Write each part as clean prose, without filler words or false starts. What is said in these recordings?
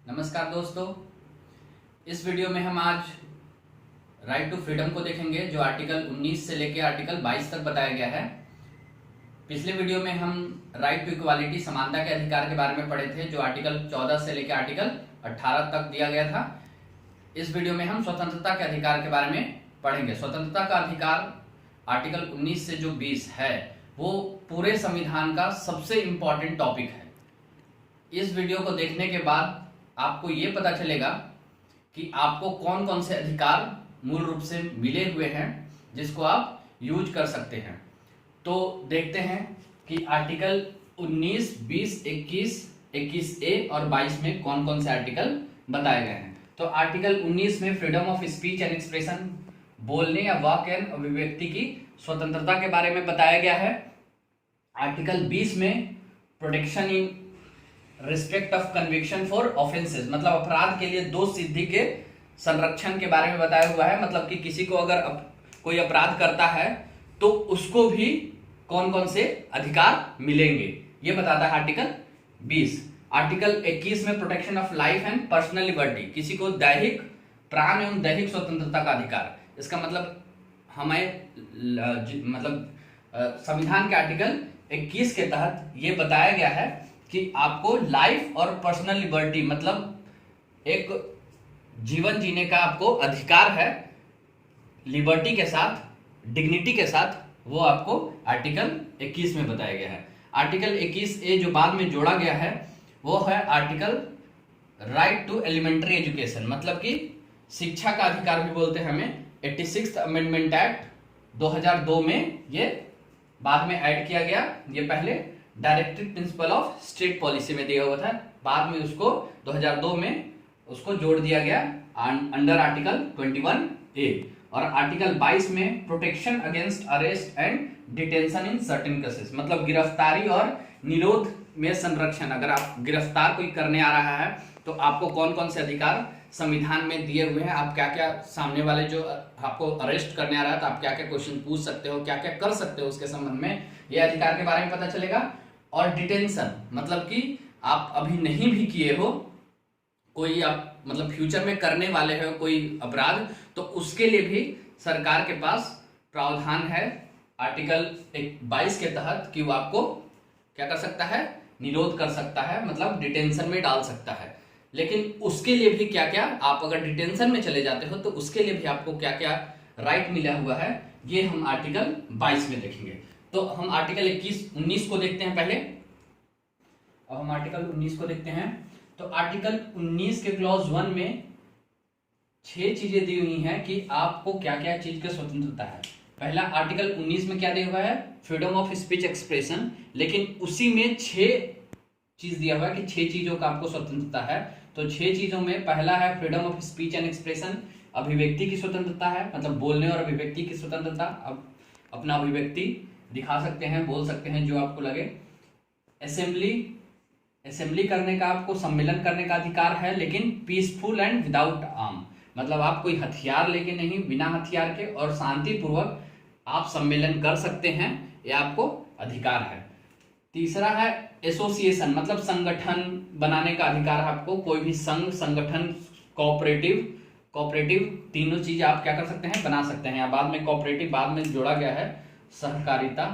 नमस्कार दोस्तों, इस वीडियो में हम आज राइट टू फ्रीडम को देखेंगे जो आर्टिकल 19 से लेकर आर्टिकल 22 तक बताया गया है। पिछले वीडियो में हम राइट टू इक्वालिटी समानता के अधिकार के बारे में पढ़े थे जो आर्टिकल 14 से लेकर आर्टिकल 18 तक दिया गया था। इस वीडियो में हम स्वतंत्रता के अधिकार के बारे में पढ़ेंगे। स्वतंत्रता का अधिकार आर्टिकल 19 से जो 20 है वो पूरे संविधान का सबसे इम्पोर्टेंट टॉपिक है। इस वीडियो को देखने के बाद आपको ये पता चलेगा कि आपको कौन कौन से अधिकार मूल रूप से मिले हुए हैं जिसको आप यूज कर सकते हैं। तो देखते हैं कि आर्टिकल 19, 20, 21, 21A और 22 में कौन कौन से आर्टिकल बताए गए हैं। तो आर्टिकल 19 में freedom of speech and expression, बोलने या वाक एंड अभिव्यक्ति की स्वतंत्रता के बारे में बताया गया है। आर्टिकल 20 में protection in respect of conviction for offences, मतलब अपराध के लिए दोष सिद्धि के संरक्षण के बारे में बताया हुआ है। मतलब कि किसी को अगर कोई अपराध करता है तो उसको भी कौन कौन से अधिकार मिलेंगे ये बताता है आर्टिकल 20। आर्टिकल 21 में protection of life and personal liberty, किसी को दैहिक प्राण एवं दैहिक स्वतंत्रता का अधिकार। इसका मतलब हमें संविधान के आर्टिकल 21 के तहत ये बताया गया है कि आपको लाइफ और पर्सनल लिबर्टी, मतलब एक जीवन जीने का आपको अधिकार है लिबर्टी के साथ, डिग्निटी के साथ, वो आपको आर्टिकल 21 में बताया गया है। आर्टिकल 21A जो बाद में जोड़ा गया है वो है article right to elementary education, मतलब कि शिक्षा का अधिकार भी बोलते हैं हमें। 86th अमेंडमेंट एक्ट 2002 में ये बाद में ऐड किया गया। ये पहले directive principle of state policy में दिया हुआ था, बाद में उसको 2002 में उसको जोड़ दिया गया अंडर आर्टिकल 21A। और आर्टिकल 22 में protection against arrest and detention in certain cases, मतलब गिरफ्तारी और निरोध में संरक्षण। अगर आप गिरफ्तार कोई करने आ रहा है तो आपको कौन कौन से अधिकार संविधान में दिए हुए हैं, आप क्या क्या सामने वाले जो आपको अरेस्ट करने आ रहा है तो आप क्या क्या क्वेश्चन पूछ सकते हो, क्या क्या कर सकते हो उसके संबंध में ये अधिकार के बारे में पता चलेगा। और डिटेंशन, मतलब कि आप अभी नहीं भी किए हो कोई, आप मतलब फ्यूचर में करने वाले हो कोई अपराध, तो उसके लिए भी सरकार के पास प्रावधान है आर्टिकल 22 के तहत कि वो आपको क्या कर सकता है, निरोध कर सकता है, मतलब डिटेंशन में डाल सकता है। लेकिन उसके लिए भी क्या क्या, आप अगर डिटेंशन में चले जाते हो तो उसके लिए भी आपको क्या क्या राइट मिला हुआ है ये हम आर्टिकल 22 में देखेंगे। तो हम आर्टिकल 19 को देखते हैं पहले। अब हम आर्टिकल 19 को देखते हैं। तो आर्टिकल 19 के क्लॉज 1 में 6 चीजें दी हुई हैं कि आपको क्या क्या चीज की स्वतंत्रता है। पहला आर्टिकल 19 में क्या दिया हुआ है, फ्रीडम ऑफ स्पीच एक्सप्रेशन, लेकिन उसी में 6 चीज दिया हुआ है कि 6 चीजों का आपको स्वतंत्रता है। तो 6 चीजों में पहला है freedom of speech and expression, अभिव्यक्ति की स्वतंत्रता है, मतलब बोलने और अभिव्यक्ति की स्वतंत्रता। अब अपना अभिव्यक्ति दिखा सकते हैं, बोल सकते हैं जो आपको लगे। असेंबली करने का, आपको सम्मेलन करने का अधिकार है, लेकिन पीसफुल एंड विदाउट आर्म, मतलब आप कोई हथियार लेके नहीं, बिना हथियार के और शांतिपूर्वक आप सम्मेलन कर सकते हैं, ये आपको अधिकार है। तीसरा है एसोसिएशन, मतलब संगठन बनाने का अधिकार है आपको, कोई भी संघ, संगठन, कोऑपरेटिव तीनों चीज आप क्या कर सकते हैं, बना सकते हैं। या बाद में कोऑपरेटिव बाद में जोड़ा गया है, सहकारिता,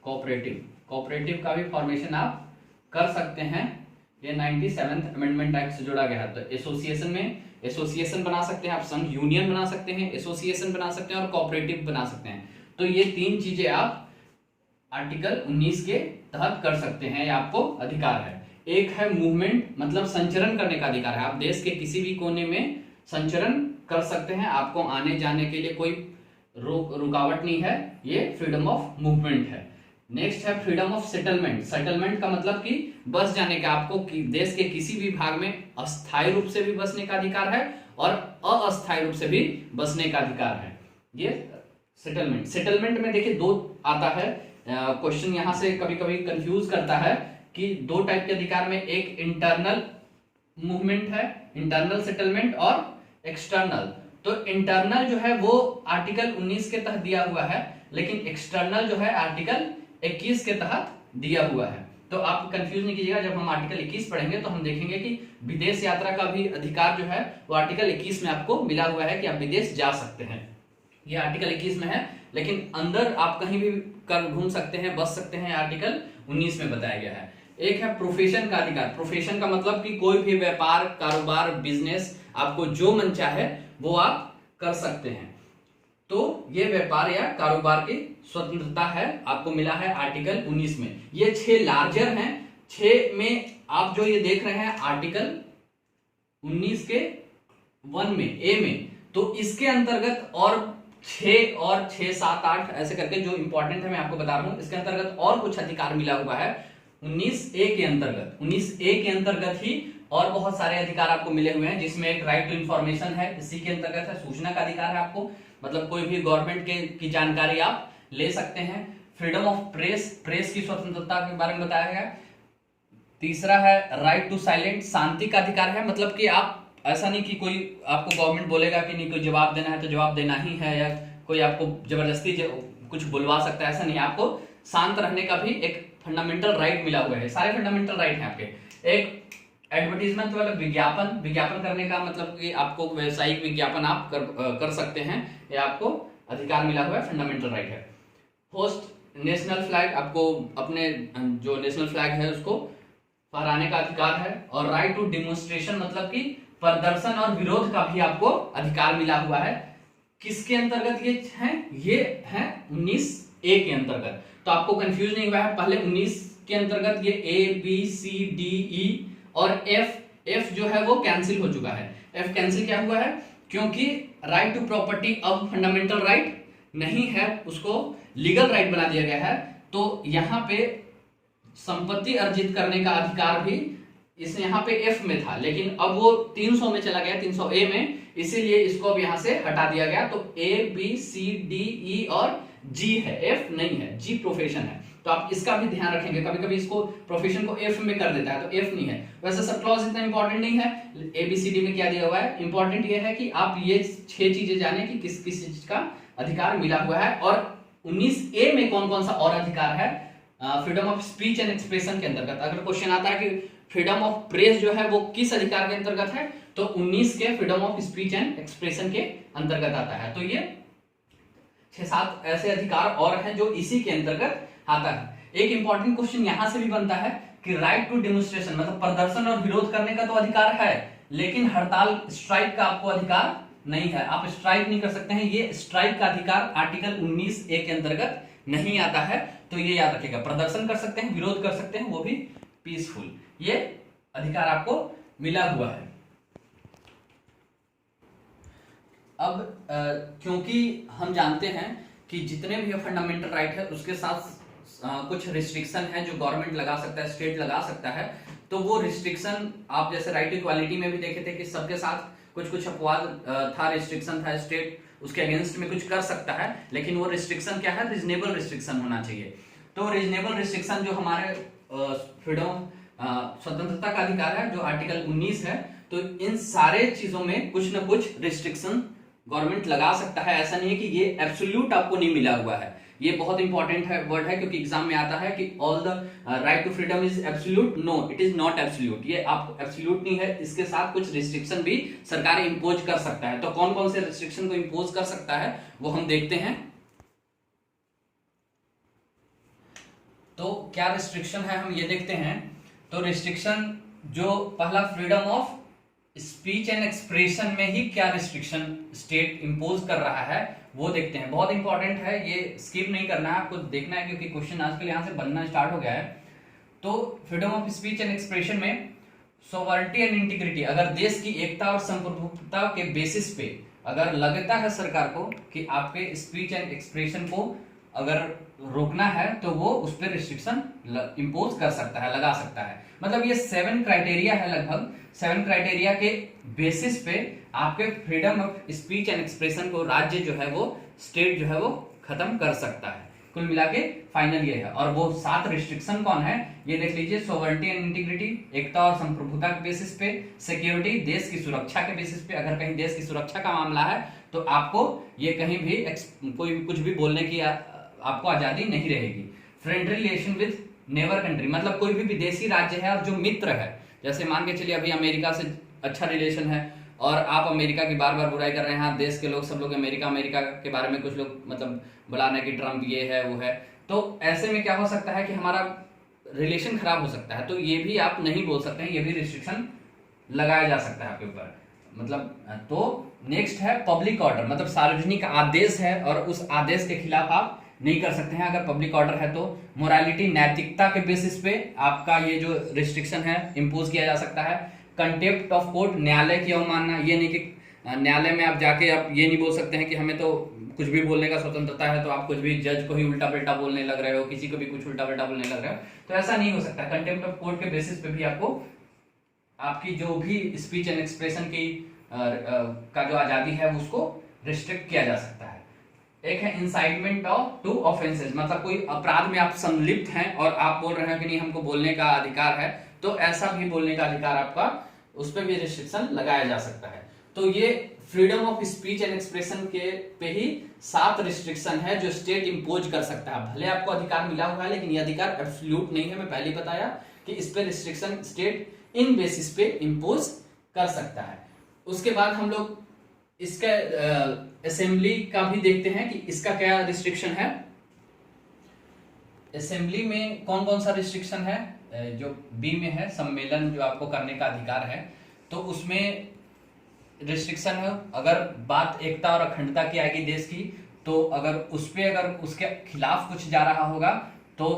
कोऑपरेटिव का भी फॉर्मेशन आप कर सकते हैं। ये 97th अमेंडमेंट एक्ट से जोड़ा गया है। तो एसोसिएशन में एसोसिएशन बना सकते हैं आप, संघ, यूनियन बना सकते हैं, एसोसिएशन बना सकते हैं और कोऑपरेटिव बना सकते हैं। तो ये 3 चीजें आप आर्टिकल 19 के तहत कर सकते हैं, ये आपको अधिकार है। एक है मूवमेंट, मतलब संचरण करने का अधिकार है, आप देश के किसी भी कोने में संचरण कर सकते हैं, आपको आने जाने के लिए कोई रुकावट नहीं है, ये फ्रीडम ऑफ मूवमेंट है। नेक्स्ट है फ्रीडम ऑफ सेटलमेंट। सेटलमेंट का मतलब कि बस जाने का, आपको देश के किसी भी भाग में अस्थायी रूप से भी बसने का अधिकार है और अस्थायी रूप से भी बसने का अधिकार है, ये सेटलमेंट। सेटलमेंट में देखिए 2 आता है क्वेश्चन, यहां से कभी कभी कंफ्यूज करता है कि 2 टाइप के अधिकार में, एक इंटरनल मूवमेंट है, इंटरनल सेटलमेंट, और एक्सटर्नल। तो इंटरनल जो है वो आर्टिकल 19 के तहत दिया हुआ है, लेकिन एक्सटर्नल जो है आर्टिकल 21 के तहत दिया हुआ है। तो आप कंफ्यूज नहीं कीजिएगा, जब हम आर्टिकल 21 पढ़ेंगे तो हम देखेंगे कि विदेश यात्रा का भी अधिकार जो है वो आर्टिकल 21 में आपको मिला हुआ है कि आप विदेश जा सकते हैं। ये आर्टिकल 21 में है, लेकिन अंदर आप कहीं भी कर घूम सकते हैं, बस सकते हैं, आर्टिकल 19 में बताया गया है। एक है प्रोफेशन का अधिकार। प्रोफेशन का मतलब कि कोई भी व्यापार, कारोबार, बिजनेस आपको जो मन चाहे वो आप कर सकते हैं। तो ये व्यापार या कारोबार की स्वतंत्रता है, आपको मिला है आर्टिकल 19 में। ये 6 लार्जर हैं। 6 में आप जो ये देख रहे हैं आर्टिकल 19 के 1 में, ए में, तो इसके अंतर्गत और 6 और 6, 7, 8 ऐसे करके जो इंपॉर्टेंट है मैं आपको बता रहा हूं, इसके अंतर्गत और कुछ अधिकार मिला हुआ है 19A के अंतर्गत। 19A के अंतर्गत ही और बहुत सारे अधिकार आपको मिले हुए हैं, जिसमें एक राइट टू इंफॉर्मेशन है, इसी के अंतर्गत है। सूचना का अधिकार है आपको, मतलब कोई भी गवर्नमेंट की जानकारी आप ले सकते हैं। फ्रीडम ऑफ प्रेस, प्रेस की स्वतंत्रता के बारे में बताया गया। तीसरा है राइट टू साइलेंट, शांति का अधिकार है, मतलब कि आप ऐसा नहीं कि कोई आपको गवर्नमेंट बोलेगा कि नहीं कोई जवाब देना है तो जवाब देना ही है, या कोई आपको जबरदस्ती कुछ बुलवा सकता है, ऐसा नहीं। आपको शांत रहने का भी एक फंडामेंटल राइट मिला हुआ है। सारे फंडामेंटल राइट हैं आपके। एक एडवर्टीजमेंट वाला विज्ञापन करने का मतलब कि आपको व्यवसायिक विज्ञापन आप कर सकते हैं, ये आपको अधिकार मिला हुआ है, फंडामेंटल राइट है। होस्ट नेशनल फ्लैग, आपको अपने जो नेशनल फ्लैग है उसको फहराने का अधिकार है। और राइट टू डिमोन्स्ट्रेशन, मतलब कि प्रदर्शन और विरोध का भी आपको अधिकार मिला हुआ है। किसके अंतर्गत ये है? ये है 19A के अंतर्गत। तो आपको कंफ्यूज नहीं हुआ है, पहले 19 के अंतर्गत ये A, B, C, D, E और F जो है वो कैंसिल हो चुका है। F कैंसिल क्या हुआ है? क्योंकि राइट टू प्रॉपर्टी अब फंडामेंटल राइट नहीं है, उसको लीगल राइट बना दिया गया है। तो यहां पे संपत्ति अर्जित करने का अधिकार भी इस यहाँ पे F में था, लेकिन अब वो 300 में चला गया, 300A में, इसीलिए इसको अब यहां से हटा दिया गया। तो A, B, C, D, E और G है, F नहीं है, G प्रोफेशन है। तो आप इसका भी ध्यान रखेंगे, कभी कभी इसको प्रोफेशन को F में कर देता है, तो F नहीं है। वैसे सब क्लॉज इतना इंपॉर्टेंट नहीं है। ABCD में क्या दिया हुआ है, इंपॉर्टेंट ये है कि आप ये 6 चीजें जाने कि किस किस चीज का अधिकार मिला हुआ है। और 19A में कौन कौन सा और अधिकार है freedom of speech and expression के अंतर्गत। अगर क्वेश्चन आता है कि फ्रीडम ऑफ प्रेस जो है वो किस अधिकार के अंतर्गत है, तो 19 के freedom of speech and expression के अंतर्गत आता है। तो ये 6-7 ऐसे अधिकार और हैं जो इसी के अंतर्गत आता है। एक इंपॉर्टेंट क्वेश्चन यहां से भी बनता है कि राइट टू डेमोन्स्ट्रेशन, मतलब प्रदर्शन और विरोध करने का तो अधिकार है, लेकिन हड़ताल, स्ट्राइक का आपको अधिकार नहीं है। आप स्ट्राइक नहीं कर सकते हैं, ये स्ट्राइक का अधिकार आर्टिकल 19A के अंतर्गत नहीं आता है। तो ये याद रखिएगा, प्रदर्शन कर सकते हैं, विरोध कर सकते हैं, वो भी पीसफुल, ये अधिकार आपको मिला हुआ है। अब क्योंकि हम जानते हैं कि जितने भी फंडामेंटल राइट है उसके साथ कुछ रिस्ट्रिक्शन है जो गवर्नमेंट लगा सकता है, स्टेट लगा सकता है। तो वो रिस्ट्रिक्शन आप जैसे राइट टू इक्वालिटी में भी देखे थे कि सबके साथ कुछ कुछ अपवाद था, रिस्ट्रिक्शन था, स्टेट उसके अगेंस्ट में कुछ कर सकता है, लेकिन वो रिस्ट्रिक्शन क्या है, रीजनेबल रिस्ट्रिक्शन होना चाहिए। तो रीजनेबल रिस्ट्रिक्शन जो हमारे फ्रीडम स्वतंत्रता का अधिकार है जो आर्टिकल 19 है, तो इन सारे चीजों में कुछ ना कुछ रिस्ट्रिक्शन गवर्नमेंट लगा सकता है। ऐसा नहीं है कि ये एब्सोल्यूट आपको नहीं मिला हुआ है। ये बहुत इंपॉर्टेंट है वर्ड है, क्योंकि एग्जाम में आता है कि all the right to freedom is absolute. No, it is not absolute. ये आपको एब्सोल्यूट नहीं है, इसके साथ कुछ रिस्ट्रिक्शन भी सरकार इंपोज कर सकता है। तो कौन कौन से रिस्ट्रिक्शन को इंपोज कर सकता है वो हम देखते हैं। तो क्या रिस्ट्रिक्शन है हम ये देखते हैं। तो रिस्ट्रिक्शन जो पहला freedom of speech and expression में ही क्या रिस्ट्रिक्शन स्टेट इंपोज कर रहा है वो देखते हैं। बहुत इंपॉर्टेंट है, ये स्किप नहीं करना है, आपको देखना है, क्योंकि क्वेश्चन आजकल यहां से बनना स्टार्ट हो गया है। तो freedom of speech and expression में सोवरेनिटी एंड इंटीग्रिटी, अगर देश की एकता और संप्रभुता के बेसिस पे अगर लगता है सरकार को कि आपके स्पीच एंड एक्सप्रेशन को अगर रोकना है तो वो उस पर रिस्ट्रिक्शन इंपोज कर सकता है, लगा सकता है। मतलब ये 7 क्राइटेरिया है, लगभग 7 क्राइटेरिया के बेसिस पे आपके freedom of speech and expression को राज्य जो है वो, स्टेट जो है वो खत्म कर सकता है। कुल मिला के फाइनल ये है। और वो 7 रिस्ट्रिक्शन कौन है ये देख लीजिए। सोवरेनिटी एंड इंटीग्रिटी, एकता और संप्रभुता के बेसिस पे। सिक्योरिटी, देश की सुरक्षा के बेसिस पे, अगर कहीं देश की सुरक्षा का मामला है तो आपको ये कहीं भी कोई कुछ भी बोलने की आपको आजादी नहीं रहेगी। Friend relation with neighbour country मतलब कोई भी विदेशी राज्य है और जो मित्र है, जैसे मान के चलिए अभी अमेरिका से अच्छा रिलेशन है और आप अमेरिका की बार बार बुराई कर रहे हैं, देश के लोग सब लोग अमेरिका अमेरिका के बारे में कुछ लोग मतलब बुलाना कि ट्रम्प ये है वो है, तो ऐसे में क्या हो सकता है कि हमारा रिलेशन खराब हो सकता है। तो ये भी आप नहीं बोल सकते हैं, ये भी रिस्ट्रिक्शन लगाया जा सकता है आपके ऊपर मतलब। तो नेक्स्ट है पब्लिक ऑर्डर, मतलब सार्वजनिक आदेश है और उस आदेश के खिलाफ आप नहीं कर सकते हैं अगर पब्लिक ऑर्डर है तो। मोरालिटी नैतिकता के बेसिस पे आपका ये जो रिस्ट्रिक्शन है इम्पोज किया जा सकता है। कंटेम्प्ट ऑफ कोर्ट, न्यायालय की अवमानना, ये नहीं कि न्यायालय में आप जाके आप ये नहीं बोल सकते हैं कि हमें तो कुछ भी बोलने का स्वतंत्रता है, तो आप कुछ भी जज को ही उल्टा पलटा बोलने लग रहे हो, किसी को भी कुछ उल्टा पलटा बोलने लग रहे हो, तो ऐसा नहीं हो सकता। कंटेम्प्ट ऑफ कोर्ट के बेसिस पे भी आपको आपकी जो भी स्पीच एंड एक्सप्रेशन की का जो आजादी है उसको रिस्ट्रिक्ट किया जा सकता है। एक है इंसाइटमेंट ऑफ टू ऑफेंसेस, मतलब कोई अपराध में आप संलिप्त हैं और आप बोल रहे हैं कि नहीं हमको बोलने का अधिकार है, तो ऐसा भी बोलने का अधिकार आपका, उस पर भी रिस्ट्रिक्शन लगाया जा सकता है। तो ये freedom of speech and expression के पे ही 7 रिस्ट्रिक्शन है जो स्टेट इंपोज कर सकता है। भले आपको अधिकार मिला हुआ है लेकिन ये अधिकार एब्सोल्यूट नहीं है, मैं पहले बताया कि इस पे रिस्ट्रिक्शन स्टेट इन बेसिस पे इंपोज कर सकता है। उसके बाद हम लोग इसका असेंबली का भी देखते हैं कि इसका क्या रिस्ट्रिक्शन है। असेंबली में कौन कौन सा रिस्ट्रिक्शन है, जो बी में है सम्मेलन जो आपको करने का अधिकार है, तो उसमें रिस्ट्रिक्शन है अगर बात एकता और अखंडता की आएगी देश की, तो अगर उस पे अगर उसके खिलाफ कुछ जा रहा होगा तो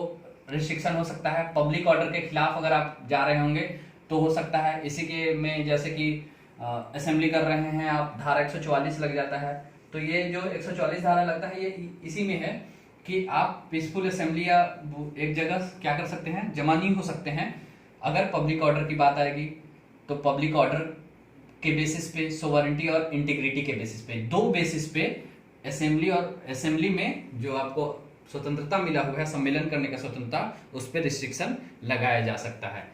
रिस्ट्रिक्शन हो सकता है। पब्लिक ऑर्डर के खिलाफ अगर आप जा रहे होंगे तो हो सकता है। इसी के में जैसे कि असेंबली कर रहे हैं आप, धारा 144 लग जाता है। तो ये जो 144 धारा लगता है ये इसी में है कि आप पीसफुल असेंबली या एक जगह क्या कर सकते हैं, जमा नहीं हो सकते हैं। अगर पब्लिक ऑर्डर की बात आएगी तो पब्लिक ऑर्डर के बेसिस पे, सोवरेंटी और इंटीग्रिटी के बेसिस पे, 2 बेसिस पे असेंबली और असेंबली में जो आपको स्वतंत्रता मिला हुआ है सम्मेलन करने का स्वतंत्रता, उस पर रिस्ट्रिक्शन लगाया जा सकता है।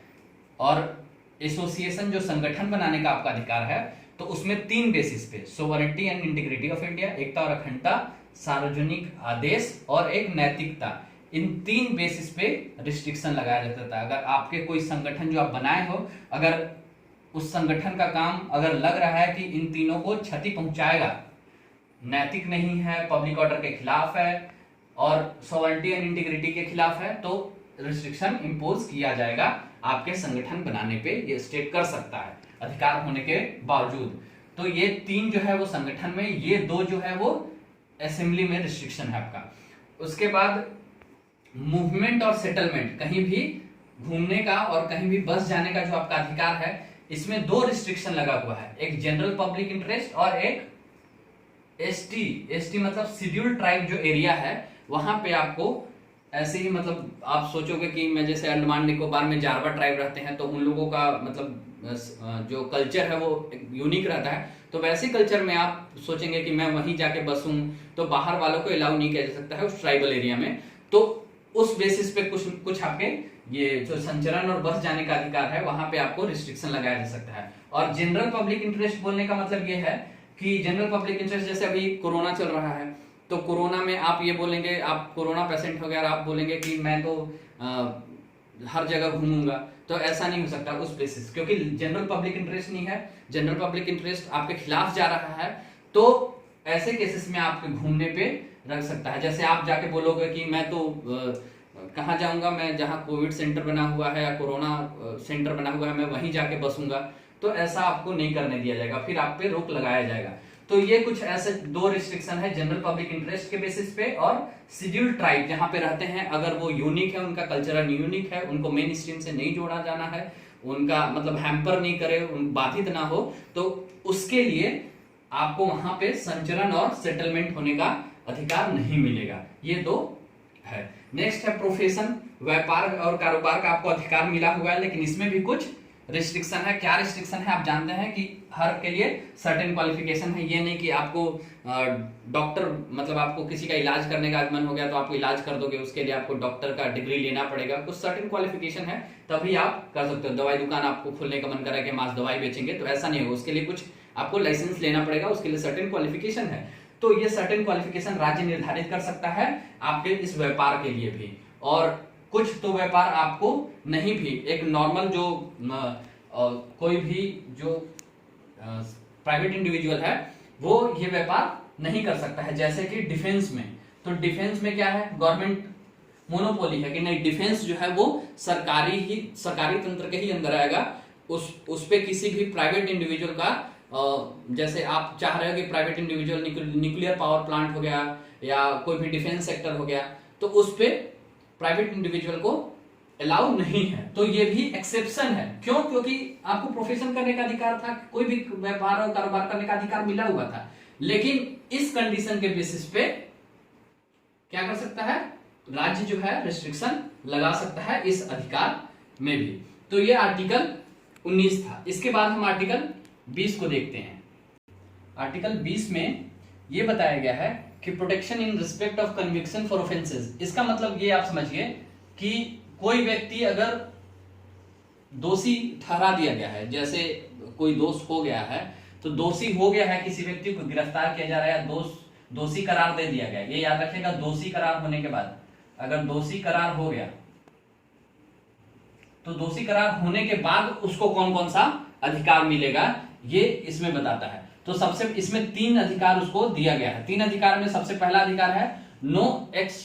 और एसोसिएशन जो संगठन बनाने का आपका अधिकार है, तो उसमें 3 बेसिस पे, sovereignty and integrity of India, एकता और अखंडता, सार्वजनिक आदेश और एक नैतिकता, इन 3 बेसिस पे रिस्ट्रिक्शन लगाया जाता है। अगर आपके कोई संगठन जो आप बनाए हो, अगर उस संगठन का काम अगर लग रहा है कि इन तीनों को क्षति पहुंचाएगा, नैतिक नहीं है, पब्लिक ऑर्डर के खिलाफ है और सोवरेंटी एंड इंटीग्रिटी के खिलाफ है, तो रिस्ट्रिक्शन इंपोज किया जाएगा आपके संगठन बनाने पे। ये स्टेट कर सकता है अधिकार होने के बावजूद। तो ये 3 जो है वो संगठन में, ये 2 जो है वो असेंबली में रिस्ट्रिक्शन है आपका। उसके बाद मूवमेंट और सेटलमेंट, कहीं भी घूमने का और कहीं भी बस जाने का जो आपका अधिकार है, इसमें 2 रिस्ट्रिक्शन लगा हुआ है, एक जनरल पब्लिक इंटरेस्ट और एक एसटी मतलब शेड्यूल्ड ट्राइब जो एरिया है वहां पे आपको ऐसे ही, मतलब आप सोचोगे कि मैं जैसे अंडमान निकोबार में जारवा ट्राइब रहते हैं तो उन लोगों का मतलब जो कल्चर है वो यूनिक रहता है, तो वैसे कल्चर में आप सोचेंगे कि मैं वहीं जाके बसूं, तो बाहर वालों को अलाउ नहीं किया जा सकता है उस ट्राइबल एरिया में। तो उस बेसिस पे कुछ आपके ये जो संचरण और बस जाने का अधिकार है वहां पे आपको रिस्ट्रिक्शन लगाया जा सकता है। और जनरल पब्लिक इंटरेस्ट बोलने का मतलब ये है कि जनरल पब्लिक इंटरेस्ट, जैसे अभी कोरोना चल रहा है, तो कोरोना में आप ये बोलेंगे, आप कोरोना पेशेंट हो गया और आप बोलेंगे कि मैं तो हर जगह घूमूंगा, तो ऐसा नहीं हो सकता उस बेसिस, क्योंकि जनरल पब्लिक इंटरेस्ट नहीं है, जनरल पब्लिक इंटरेस्ट आपके खिलाफ जा रहा है, तो ऐसे केसेस में आपके घूमने पे रख सकता है। जैसे आप जाके बोलोगे कि मैं तो कहाँ जाऊंगा, मैं जहाँ कोविड सेंटर बना हुआ है या कोरोना सेंटर बना हुआ है मैं वहीं जाके बसूंगा, तो ऐसा आपको नहीं करने दिया जाएगा, फिर आप पे रोक लगाया जाएगा। तो ये कुछ ऐसे 2 रिस्ट्रिक्शन है, जनरल पब्लिक इंटरेस्ट के बेसिस पे और शेड्यूल्ड ट्राइब जहां पे रहते हैं, अगर वो यूनिक है, उनका कल्चरल यूनिक है, उनको मेन स्ट्रीम से नहीं जोड़ा जाना है, उनका मतलब हैम्पर नहीं करे, बाधित ना हो, तो उसके लिए आपको वहां पे संचरण और सेटलमेंट होने का अधिकार नहीं मिलेगा। ये 2 है। नेक्स्ट है प्रोफेशन, व्यापार और कारोबार का आपको अधिकार मिला हुआ है, लेकिन इसमें भी कुछ रिस्ट्रिक्शन है। क्या रिस्ट्रिक्शन है आप जानते हैं कि हर के लिए सर्टेन क्वालिफिकेशन है। ये नहीं कि आपको डॉक्टर, मतलब आपको किसी का इलाज करने का मन हो गया तो आपको इलाज कर दोगे, उसके लिए आपको डॉक्टर का डिग्री लेना पड़ेगा। कुछ सर्टेन क्वालिफिकेशन है तभी आप कर सकते हो। दवाई दुकान आपको खोलने का मन करे कि हम आज दवाई बेचेंगे, तो ऐसा नहीं होगा, उसके लिए कुछ आपको लाइसेंस लेना पड़ेगा, उसके लिए सर्टेन क्वालिफिकेशन है। तो ये सर्टेन क्वालिफिकेशन राज्य निर्धारित कर सकता है आपके इस व्यापार के लिए भी। और कुछ तो व्यापार आपको नहीं भी, एक नॉर्मल जो कोई भी जो प्राइवेट इंडिविजुअल है वो ये व्यापार नहीं कर सकता है। जैसे कि डिफेंस में, तो डिफेंस में क्या है, गवर्नमेंट मोनोपोली है कि नहीं, डिफेंस जो है वो सरकारी तंत्र के ही अंदर आएगा। उस पे किसी भी प्राइवेट इंडिविजुअल का जैसे आप चाह रहे हो कि private individual nuclear power plant हो गया या कोई भी डिफेंस सेक्टर हो गया, तो उस पे प्राइवेट इंडिविजुअल को अलाउ नहीं है। तो ये भी एक्सेप्शन है। क्यों? क्योंकि आपको प्रोफेशन करने का अधिकार था, कोई भी व्यापार और कारोबार करने का अधिकार मिला हुआ था, लेकिन इस कंडीशन के बेसिस पे क्या कर सकता है, राज्य जो है रिस्ट्रिक्शन लगा सकता है इस अधिकार में भी। तो ये आर्टिकल 19 था। इसके बाद हम आर्टिकल 20 को देखते हैं। आर्टिकल 20 में ये बताया गया है कि protection in respect of conviction for offences. इसका मतलब ये आप समझिए कि कोई व्यक्ति अगर दोषी ठहरा दिया गया है, जैसे कोई दोष हो गया है, तो दोषी हो गया है, किसी व्यक्ति को गिरफ्तार किया जा रहा है, दोषी करार दे दिया गया। ये याद रखिएगा, दोषी करार होने के बाद, अगर दोषी करार हो गया तो दोषी करार होने के बाद उसको कौन कौन सा अधिकार मिलेगा ये इसमें बताता है। तो सबसे इसमें 3 अधिकार उसको दिया गया है। 3 अधिकार में सबसे पहला अधिकार है no ex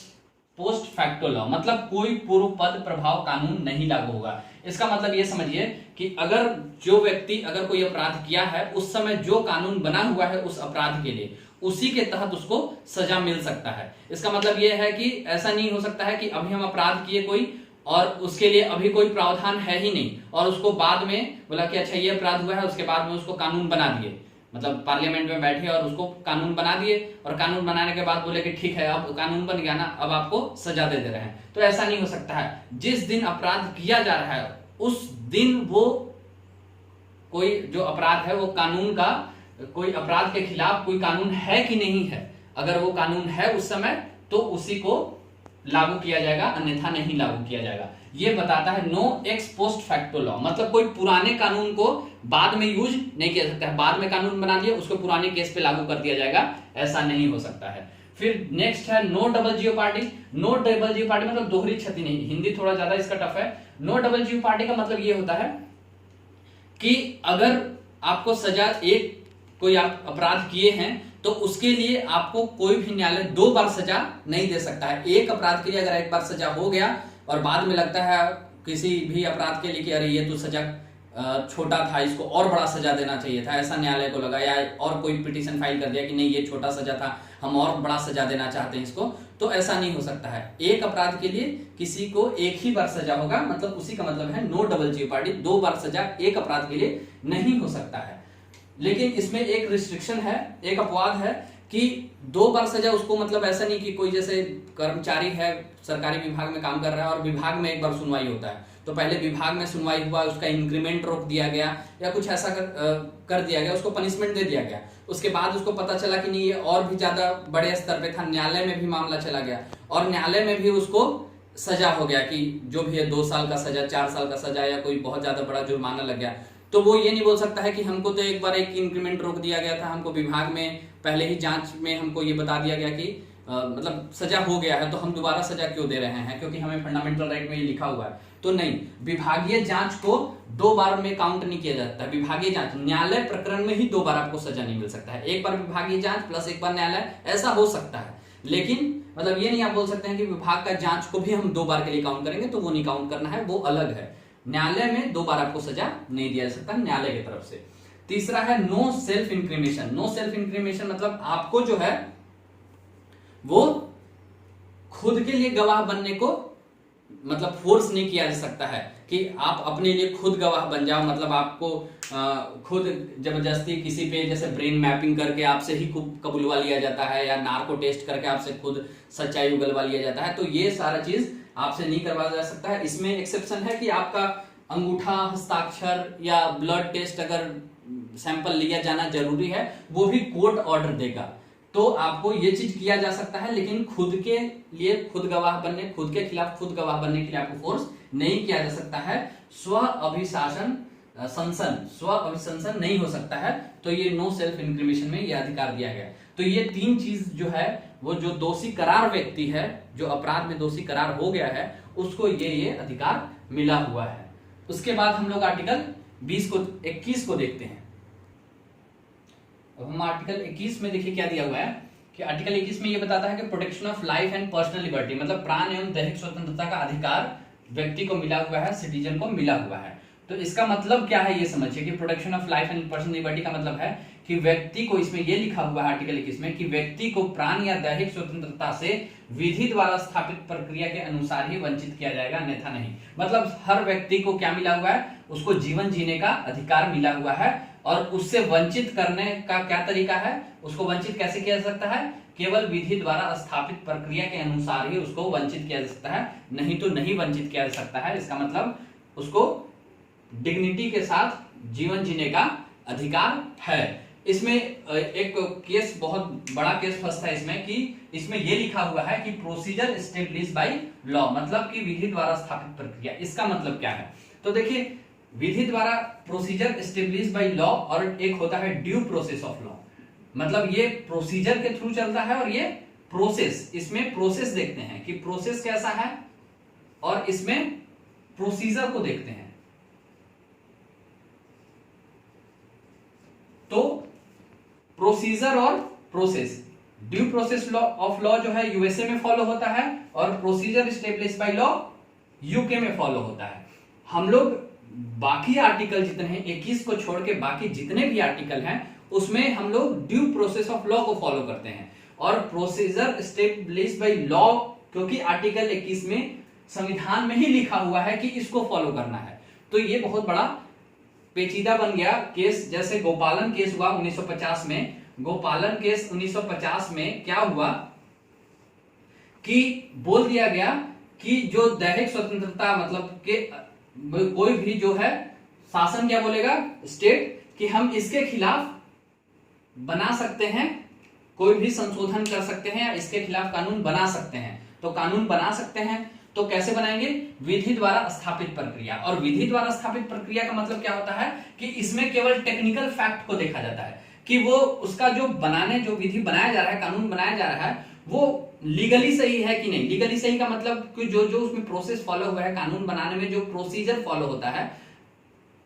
post facto law, मतलब कोई पूर्व पद प्रभाव कानून नहीं लागू होगा। इसका मतलब ये समझिए कि अगर जो व्यक्ति अगर कोई अपराध किया है, उस समय जो कानून बना हुआ है उस अपराध के लिए, उसी के तहत उसको सजा मिल सकता है। इसका मतलब यह है कि ऐसा नहीं हो सकता है कि अभी हम अपराध किए कोई और उसके लिए अभी कोई प्रावधान है ही नहीं और उसको बाद में बोला कि अच्छा ये अपराध हुआ है, उसके बाद में उसको कानून बना दिए, मतलब पार्लियामेंट में बैठे और उसको कानून बना दिए और कानून बनाने के बाद बोले कि ठीक है अब कानून बन गया ना, अब आपको सजा दे रहे हैं। तो ऐसा नहीं हो सकता है। जिस दिन अपराध किया जा रहा है उस दिन वो कोई जो अपराध है वो कानून का, कोई अपराध के खिलाफ कोई कानून है कि नहीं है, अगर वो कानून है उस समय तो उसी को लागू किया जाएगा, अन्यथा नहीं लागू किया जाएगा। ये बताता है no ex post facto law, मतलब कोई पुराने कानून को बाद में यूज नहीं किया सकता है। बाद में कानून बना दिया उसको पुराने केस पे लागू कर दिया जाएगा, ऐसा नहीं हो सकता है। फिर नेक्स्ट है नो डबल जीओपार्डी। नो डबल जीओपार्डी मतलब दोहरी क्षति नहीं, हिंदी थोड़ा ज्यादा इसका टफ है। नो डबल जीओपार्डी का मतलब ये होता है कि अगर आपको सजा, एक कोई आप अपराध किए हैं तो उसके लिए आपको कोई भी न्यायालय 2 बार सजा नहीं दे सकता है। एक अपराध के लिए अगर एक बार सजा हो गया और बाद में लगता है किसी भी अपराध के लिए कि अरे ये तो सजा छोटा था, इसको और बड़ा सजा देना चाहिए था, ऐसा न्यायालय को लगा, या और कोई पिटीशन फाइल कर दिया कि नहीं ये छोटा सजा था, हम और बड़ा सजा देना चाहते हैं इसको, तो ऐसा नहीं हो सकता है। एक अपराध के लिए किसी को एक ही बार सजा होगा, मतलब उसी का मतलब है नो डबल जीओपार्डी, 2 बार सजा एक अपराध के लिए नहीं हो सकता है। लेकिन इसमें एक रिस्ट्रिक्शन है, एक अपवाद है कि 2 बार सजा उसको, मतलब ऐसा नहीं कि कोई जैसे कर्मचारी है सरकारी विभाग में काम कर रहा है और विभाग में एक बार सुनवाई होता है, तो पहले विभाग में सुनवाई हुआ, उसका इंक्रीमेंट रोक दिया गया या कुछ ऐसा कर दिया गया, उसको पनिशमेंट दे दिया गया, उसके बाद उसको पता चला कि नहीं ये और भी ज्यादा बड़े स्तर पे था, न्यायालय में भी मामला चला गया और न्यायालय में भी उसको सजा हो गया कि जो भी है 2 साल का सजा, 4 साल का सजा या कोई बहुत ज्यादा बड़ा जुर्माना लग गया, तो वो ये नहीं बोल सकता है कि हमको तो एक बार एक इंक्रीमेंट रोक दिया गया था, हमको विभाग में पहले ही जांच में हमको ये बता दिया गया कि मतलब सजा हो गया है तो हम दोबारा सजा क्यों दे रहे हैं, क्योंकि हमें फंडामेंटल राइट में ये लिखा हुआ है। तो नहीं, विभागीय जांच को 2 बार में काउंट नहीं किया जाता है। विभागीय जांच, न्यायालय प्रकरण में ही 2 बार आपको सजा नहीं मिल सकता है। एक बार विभागीय जांच प्लस एक बार न्यायालय, ऐसा हो सकता है, लेकिन मतलब ये नहीं आप बोल सकते हैं कि विभाग का जांच को भी हम 2 बार के लिए काउंट करेंगे, तो वो नहीं काउंट करना है, वो अलग है। न्यायालय में 2 बार आपको सजा नहीं दिया जा सकता न्यायालय की तरफ से। तीसरा है नो सेल्फ इंक्रिमेशन। नो सेल्फ इंक्रिमेशन मतलब आपको जो है वो खुद के लिए गवाह बनने को मतलब फोर्स नहीं किया जा सकता है कि आप अपने लिए खुद गवाह बन जाओ, मतलब आपको खुद जबरदस्ती किसी पे जैसे ब्रेन मैपिंग करके आपसे ही कबूलवा लिया जाता है या नार्को टेस्ट करके आपसे खुद सच्चाई उगलवा लिया जाता है, तो ये सारा चीज आपसे नहीं करवाया जा सकता है। इसमें एक्सेप्शन है कि आपका अंगूठा, हस्ताक्षर या ब्लड टेस्ट अगर सैंपल लिया जाना जरूरी है, वो भी कोर्ट ऑर्डर देगा, तो आपको ये चीज किया जा सकता है, लेकिन खुद के लिए खुद गवाह बनने, खुद के खिलाफ खुद गवाह बनने के लिए आपको फोर्स नहीं किया जा सकता है। स्व अभिशासन स्व अभिशंसन नहीं हो सकता है, तो ये नो सेल्फ इंक्रिमेशन में ये अधिकार दिया गया। तो ये 3 चीज जो है वो जो दोषी करार व्यक्ति है, जो अपराध में दोषी करार हो गया है, उसको ये अधिकार मिला हुआ है। उसके बाद हम लोग आर्टिकल 21 को देखते हैं। अब हम आर्टिकल 21 में देखिए क्या दिया हुआ है कि आर्टिकल 21 में ये बताता है कि protection of life and personal liberty, मतलब प्राण एवं दैहिक स्वतंत्रता का अधिकार व्यक्ति को मिला हुआ है, सिटीजन को मिला हुआ है। तो इसका मतलब क्या है ये समझिए कि protection of life and personal liberty का मतलब है कि व्यक्ति को, इसमें ये लिखा हुआ है आर्टिकल 21 में कि व्यक्ति को प्राण या दैहिक स्वतंत्रता से विधि द्वारा स्थापित प्रक्रिया के अनुसार ही वंचित किया जाएगा, अन्यथा नहीं। मतलब हर व्यक्ति को क्या मिला हुआ है, उसको जीवन जीने का अधिकार मिला हुआ है, और उससे वंचित करने का क्या तरीका है, उसको वंचित कैसे किया जा सकता है, केवल विधि द्वारा स्थापित प्रक्रिया के अनुसार ही उसको वंचित किया जा सकता है, नहीं तो नहीं वंचित किया जा सकता है। इसका मतलब उसको डिग्निटी के साथ जीवन जीने का अधिकार है। इसमें एक केस, बहुत बड़ा केस फंसता है इसमें कि इसमें यह लिखा हुआ है कि प्रोसीजर एस्टेब्लिश बाय लॉ, मतलब कि विधि द्वारा स्थापित प्रक्रिया। इसका मतलब क्या है, तो देखिए विधि द्वारा प्रोसीजर एस्टेब्लिश बाय लॉ और एक होता है ड्यू प्रोसेस ऑफ लॉ, मतलब ये प्रोसीजर के थ्रू चलता है और ये प्रोसेस, इसमें प्रोसेस देखते हैं कि प्रोसेस कैसा है और इसमें प्रोसीजर को देखते हैं। तो प्रोसीजर और process, due process law of law जो है यूएसए में फॉलो होता है और procedure establish by law UK में फॉलो होता है। हम लोग बाकी आर्टिकल जितने हैं 21 को छोड़ के बाकी जितने भी आर्टिकल हैं उसमें हम लोग ड्यू प्रोसेस ऑफ लॉ को फॉलो करते हैं, और प्रोसीजर एस्टेब्लिश बाय लॉ क्योंकि आर्टिकल 21 में संविधान में ही लिखा हुआ है कि इसको फॉलो करना है। तो ये बहुत बड़ा पेचीदा बन गया केस। जैसे गोपालन केस हुआ 1950 में, गोपालन केस 1950 में क्या हुआ कि बोल दिया गया कि जो दैहिक स्वतंत्रता, मतलब के कोई भी जो है शासन क्या बोलेगा, स्टेट, कि हम इसके खिलाफ बना सकते हैं, कोई भी संशोधन कर सकते हैं या इसके खिलाफ कानून बना सकते हैं। तो कानून बना सकते हैं तो कैसे बनाएंगे, विधि द्वारा स्थापित प्रक्रिया। और विधि द्वारा स्थापित प्रक्रिया का मतलब क्या होता है कि इसमें केवल टेक्निकल फैक्ट को देखा जाता है कि वो उसका जो बनाने, जो विधि बनाया जा रहा है, कानून बनाया जा रहा है, वो लीगली सही है कि नहीं। लीगली सही का मतलब कि जो जो उसमें प्रोसेस फॉलो हुआ है, कानून बनाने में जो प्रोसीजर फॉलो होता है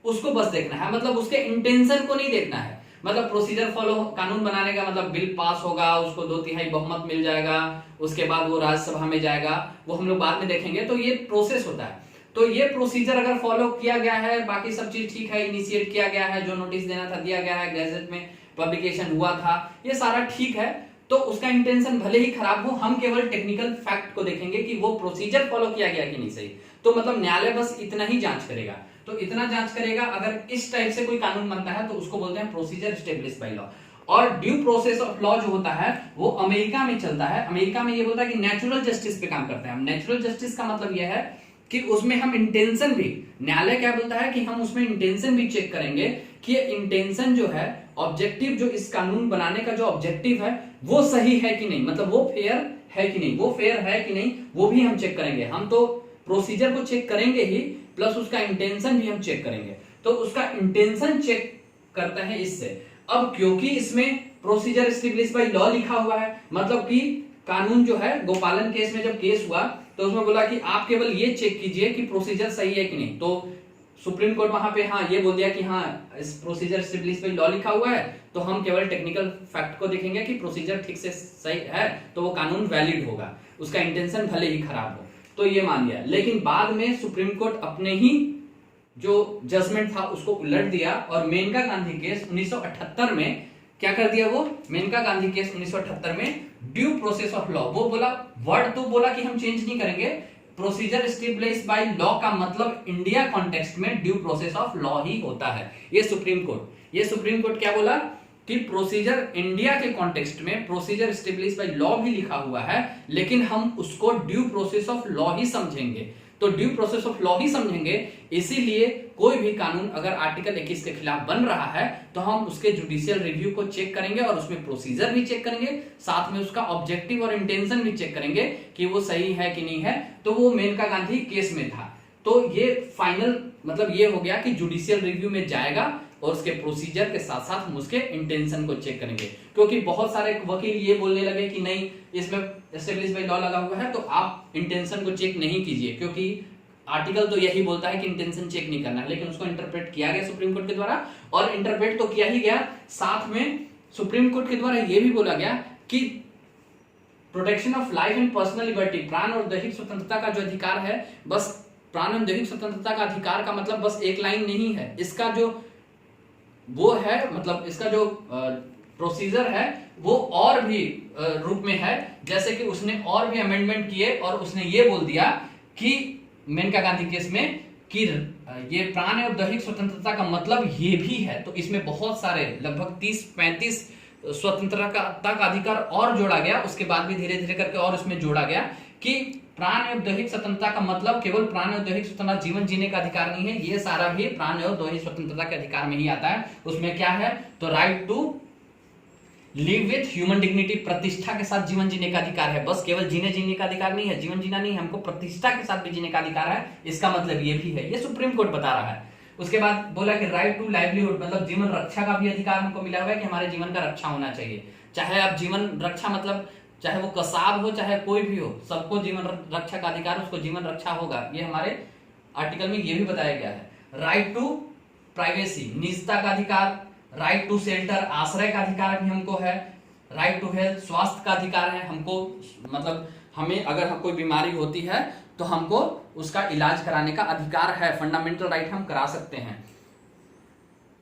उसको बस देखना है, मतलब उसके इंटेंशन को नहीं देखना है। मतलब प्रोसीजर फॉलो, कानून बनाने का मतलब बिल पास होगा, उसको 2/3 बहुमत मिल जाएगा, उसके बाद वो राज्यसभा में जाएगा, वो हम लोग बाद में देखेंगे। तो ये प्रोसेस होता है। तो ये प्रोसीजर अगर फॉलो किया गया है, बाकी सब चीज ठीक है, इनिशिएट किया गया है, जो नोटिस देना था दिया गया है, गैजेट में पब्लिकेशन हुआ था, ये सारा ठीक है, तो उसका इंटेंशन भले ही खराब हो, हम केवल टेक्निकल फैक्ट को देखेंगे कि वो प्रोसीजर फॉलो किया गया कि नहीं सही। तो मतलब न्यायालय बस इतना ही जांच करेगा। तो इतना जांच करेगा, अगर इस टाइप से कोई कानून बनता है तो उसको बोलते हैं प्रोसीजर एस्टेब्लिश बाय लॉ। और ड्यू प्रोसेस ऑफ लॉ जो होता है वो अमेरिका में चलता है। अमेरिका में ये बोलता है कि नेचुरल जस्टिस पे काम करते हैं हम। नेचुरल जस्टिस का मतलब यह है कि उसमें हम इंटेंशन भी, न्यायालय क्या बोलता है कि हम उसमें इंटेंशन भी चेक करेंगे कि ये इंटेंशन जो है, ऑब्जेक्टिव जो इस कानून बनाने का जो ऑब्जेक्टिव है वो सही है कि नहीं, मतलब वो फेयर है कि नहीं, वो फेयर है कि नहीं, वो भी हम चेक करेंगे। हम तो प्रोसीजर को चेक करेंगे ही, प्लस उसका इंटेंशन भी हम चेक करेंगे। तो उसका इंटेंशन चेक करता है इससे। अब क्योंकि इसमें प्रोसीजर एस्टेब्लिश बाय लॉ लिखा हुआ है, मतलब कि कानून जो है, गोपालन केस में जब केस हुआ तो उसमें बोला कि आप केवल ये चेक कीजिए कि प्रोसीजर सही है कि नहीं। तो सुप्रीम कोर्ट वहां पे हाँ ये बोल दिया कि हाँ इस प्रोसीजर एस्टेब्लिश बाय लॉ लिखा हुआ है, तो हम केवल टेक्निकल फैक्ट को देखेंगे कि प्रोसीजर ठीक से सही है तो वो कानून वैलिड होगा, उसका इंटेंशन भले ही खराब हो। तो ये मान लिया। लेकिन बाद में सुप्रीम कोर्ट अपने ही जो जजमेंट था उसको उलट दिया और मेनका गांधी केस 1978 में क्या कर दिया, वो मेनका गांधी केस 1978 में ड्यू प्रोसेस ऑफ लॉ, वो बोला, वर्ड तो बोला कि हम चेंज नहीं करेंगे, प्रोसीजर एस्टेब्लिश बाय लॉ का मतलब इंडिया कॉन्टेक्स्ट में ड्यू प्रोसेस ऑफ लॉ ही होता है। ये सुप्रीम कोर्ट क्या बोला कि प्रोसीजर इंडिया के कॉन्टेक्स्ट में प्रोसीजर एस्टेब्लिश बाय लॉ भी लिखा हुआ है, लेकिन हम उसको ड्यू प्रोसेस ऑफ लॉ ही समझेंगे। तो ड्यू प्रोसेस ऑफ लॉ ही समझेंगे, इसीलिए कोई भी कानून अगर आर्टिकल 21 के खिलाफ बन रहा है तो हम उसके जुडिशियल रिव्यू को चेक करेंगे और उसमें प्रोसीजर भी चेक करेंगे, साथ में उसका ऑब्जेक्टिव और इंटेंशन भी चेक करेंगे कि वो सही है कि नहीं है। तो वो मेनका गांधी केस में था। तो ये फाइनल मतलब ये हो गया कि जुडिशियल रिव्यू में जाएगा और उसके प्रोसीजर के साथ साथ हम उसके इंटेंशन को चेक करेंगे। क्योंकि बहुत सारे वकील ये बोलने लगे कि नहीं, इसमें एस्टेब्लिश बाय लॉ लगा हुआ है तो आप इंटेंशन को चेक नहीं कीजिए, क्योंकि आर्टिकल तो यही बोलता है कि इंटेंशन चेक नहीं करना है। लेकिन उसको इंटरप्रेट किया गया सुप्रीम कोर्ट के द्वारा, और इंटरप्रेट तो किया ही गया, साथ में सुप्रीम कोर्ट के द्वारा यह भी बोला गया कि protection of life and personal liberty, प्राण और दैहिक स्वतंत्रता का जो अधिकार है, बस प्राण और दैहिक स्वतंत्रता का अधिकार का मतलब बस एक लाइन नहीं है, इसका जो वो है, मतलब इसका जो प्रोसीजर है वो और भी रूप में है। जैसे कि उसने और भी अमेंडमेंट किए और उसने ये बोल दिया कि मेनका गांधी केस में कि ये प्राण और दैहिक स्वतंत्रता का मतलब ये भी है। तो इसमें बहुत सारे लगभग 30-35 स्वतंत्रता का अधिकार और जोड़ा गया। उसके बाद भी धीरे धीरे करके और उसमें जोड़ा गया कि प्राण और दैहिक स्वतंत्रता का मतलब केवल प्राण और दैहिक स्वतंत्रता जीवन जीने का अधिकार नहीं है, ये सारा भी प्राण और दैहिक स्वतंत्रता के अधिकार में ही आता है। उसमें क्या है, तो right to live with human dignity, प्रतिष्ठा के साथ जीवन जीने का अधिकार है। बस केवल जीने का अधिकार नहीं है, जीवन जीना नहीं है, हमको प्रतिष्ठा के साथ भी जीने का अधिकार है। इसका मतलब ये भी है, ये सुप्रीम कोर्ट बता रहा है। उसके बाद बोला कि राइट टू लाइवलीहुड, मतलब जीवन रक्षा का भी अधिकार हमको मिला हुआ है कि हमारे जीवन का रक्षा होना चाहिए। चाहे आप जीवन रक्षा मतलब चाहे वो कसाब हो चाहे कोई भी हो, सबको जीवन रक्षा का अधिकार, उसको जीवन रक्षा होगा। ये हमारे आर्टिकल में ये भी बताया गया है। राइट टू प्राइवेसी, निजता का अधिकार, राइट टू शेल्टर, आश्रय का अधिकार भी हमको है। राइट टू हेल्थ, स्वास्थ्य का अधिकार है हमको, मतलब हमें अगर कोई बीमारी होती है तो हमको उसका इलाज कराने का अधिकार है, फंडामेंटल राइट हम करा सकते हैं।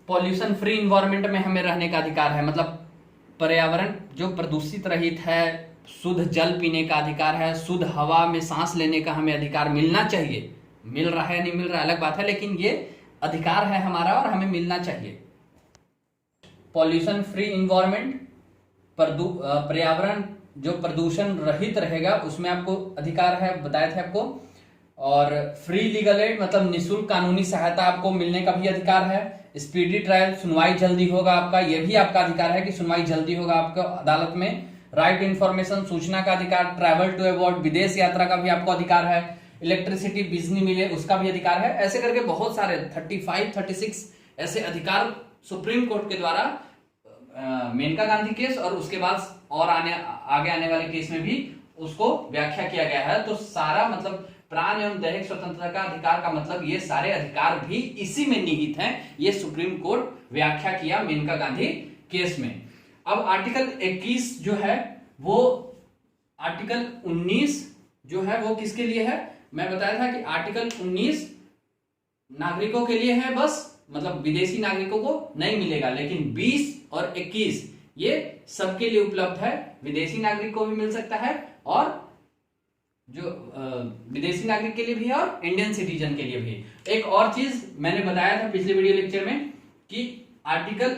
पॉल्यूशन फ्री इन्वायरमेंट में हमें रहने का अधिकार है, मतलब पर्यावरण जो प्रदूषित रहित है, शुद्ध जल पीने का अधिकार है, शुद्ध हवा में सांस लेने का हमें अधिकार मिलना चाहिए। मिल रहा है नहीं मिल रहा है अलग बात है, लेकिन ये अधिकार है हमारा और हमें मिलना चाहिए। पॉल्यूशन फ्री इन्वायरमेंट, पर्यावरण जो प्रदूषण रहित रहेगा उसमें आपको अधिकार है, बताए थे आपको। और फ्री लीगल एड, मतलब निःशुल्क कानूनी सहायता आपको मिलने का भी अधिकार है। स्पीडी ट्रायल, सुनवाई जल्दी होगा आपका, यह भी आपका अधिकार है कि सुनवाई जल्दी होगा आपको अदालत में। राइट इन्फॉर्मेशन, सूचना का अधिकार। ट्रैवल टू अबॉर्ड, विदेश यात्रा का भी आपको अधिकार है। इलेक्ट्रिसिटी, बिजली मिले उसका भी अधिकार है। ऐसे करके बहुत सारे 35-36 ऐसे अधिकार सुप्रीम कोर्ट के द्वारा मेनका गांधी केस और उसके बाद और आगे आने वाले केस में भी उसको व्याख्या किया गया है। तो सारा मतलब प्राण एवं दैहिक स्वतंत्रता का अधिकार का मतलब ये सारे अधिकार भी इसी में निहित हैं। ये सुप्रीम कोर्ट व्याख्या किया मेनका गांधी केस में। अब आर्टिकल 21 जो है वो, आर्टिकल 19 जो है वो किसके लिए है, मैं बताया था कि आर्टिकल 19 नागरिकों के लिए है बस, मतलब विदेशी नागरिकों को नहीं मिलेगा। लेकिन 20 और 21 ये सबके लिए उपलब्ध है, विदेशी नागरिक को भी मिल सकता है और जो विदेशी नागरिक के लिए भी है और इंडियन सिटीजन के लिए भी। एक और चीज मैंने बताया था पिछले वीडियो लेक्चर में कि आर्टिकल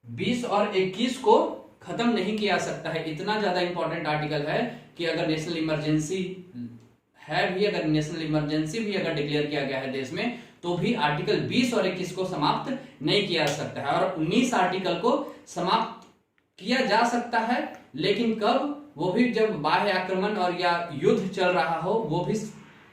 20 और 21 को खत्म नहीं किया सकता है। इतना ज्यादा इंपॉर्टेंट आर्टिकल है कि अगर नेशनल इमरजेंसी है भी, अगर नेशनल इमरजेंसी भी अगर डिक्लेयर किया गया है देश में, तो भी आर्टिकल 20 और 21 को समाप्त नहीं किया जा सकता है। और 19 आर्टिकल को समाप्त किया जा सकता है, लेकिन कब, वो भी जब बाह्य आक्रमण और या युद्ध चल रहा हो, वो भी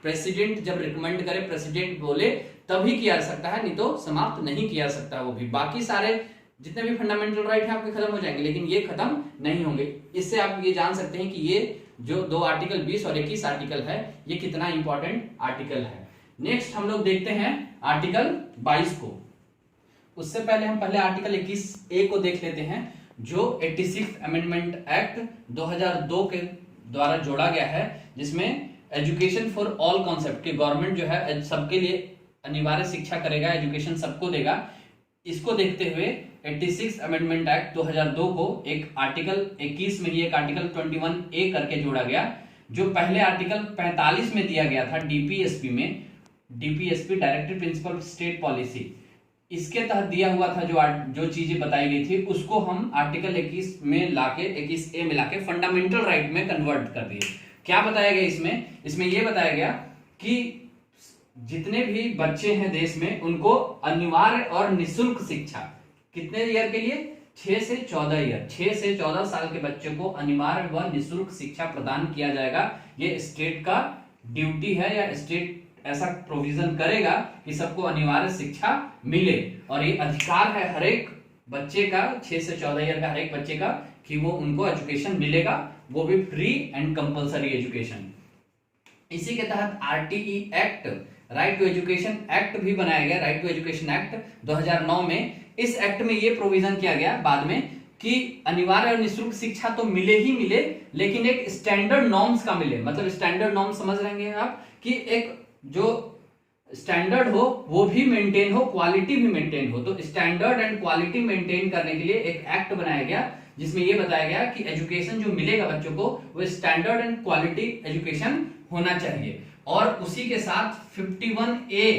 प्रेसिडेंट जब रिकमेंड करे, प्रेसिडेंट बोले तभी किया जा सकता है, नहीं तो समाप्त नहीं किया जा सकता। वो भी बाकी सारे जितने भी फंडामेंटल राइट है आपके खत्म हो जाएंगे, लेकिन ये खत्म नहीं होंगे। इससे आप ये जान सकते हैं कि ये जो दो आर्टिकल 20 और 21 आर्टिकल है ये कितना इंपॉर्टेंट आर्टिकल है। नेक्स्ट हम लोग देखते हैं आर्टिकल 22 को। उससे पहले हम पहले आर्टिकल 21A को देख लेते हैं, जो 86 अमेंडमेंट एक्ट 2002 के द्वारा जोड़ा गया है, जिसमें एजुकेशन फॉर ऑल कॉन्सेप्ट की गवर्नमेंट जो है सबके लिए अनिवार्य शिक्षा करेगा, एजुकेशन सबको देगा। इसको देखते हुए 86 अमेंडमेंट एक्ट 2002 को एक आर्टिकल 21 में ही एक आर्टिकल 21A करके जोड़ा गया, जो पहले आर्टिकल 45 में दिया गया था डीपीएसपी में, DPSP directive principle state policy, इसके तहत दिया हुआ था जो चीजें बताई गई थी, उसको हम आर्टिकल 21 में लाके 21A में लाके फंडामेंटल राइट में कन्वर्ट कर दिए। क्या बताया गया इसमें यह बताया गया कि जितने भी बच्चे हैं देश में उनको अनिवार्य और निःशुल्क शिक्षा, कितने ईयर के लिए, 6 से 14 ईयर, 6 से 14 साल के बच्चे को अनिवार्य व निःशुल्क शिक्षा प्रदान किया जाएगा। ये स्टेट का ड्यूटी है या स्टेट ऐसा प्रोविजन करेगा कि सबको अनिवार्य शिक्षा मिले, और ये अधिकार है हर एक बच्चे का, 6 से 14 ईयर का हर एक बच्चे का, कि वो उनको एजुकेशन मिलेगा, वो भी फ्री एंड कंपलसरी एजुकेशन। इसी के तहत RTE act, right to education act भी बनाया गया, राइट टू एजुकेशन एक्ट 2009 में। इस एक्ट में ये प्रोविजन किया गया बाद में कि अनिवार्य और निःशुल्क शिक्षा तो मिले ही मिले, लेकिन एक स्टैंडर्ड नॉर्म्स का मिले। मतलब स्टैंडर्ड नॉर्म्स समझ रहे हैं आप, कि एक जो स्टैंडर्ड हो वो भी मेंटेन हो, क्वालिटी भी मेंटेन हो। तो स्टैंडर्ड एंड क्वालिटी मेंटेन करने के लिए एक एक्ट बनाया गया, जिसमें ये बताया गया कि एजुकेशन जो मिलेगा बच्चों को वो स्टैंडर्ड एंड क्वालिटी एजुकेशन होना चाहिए। और उसी के साथ 51A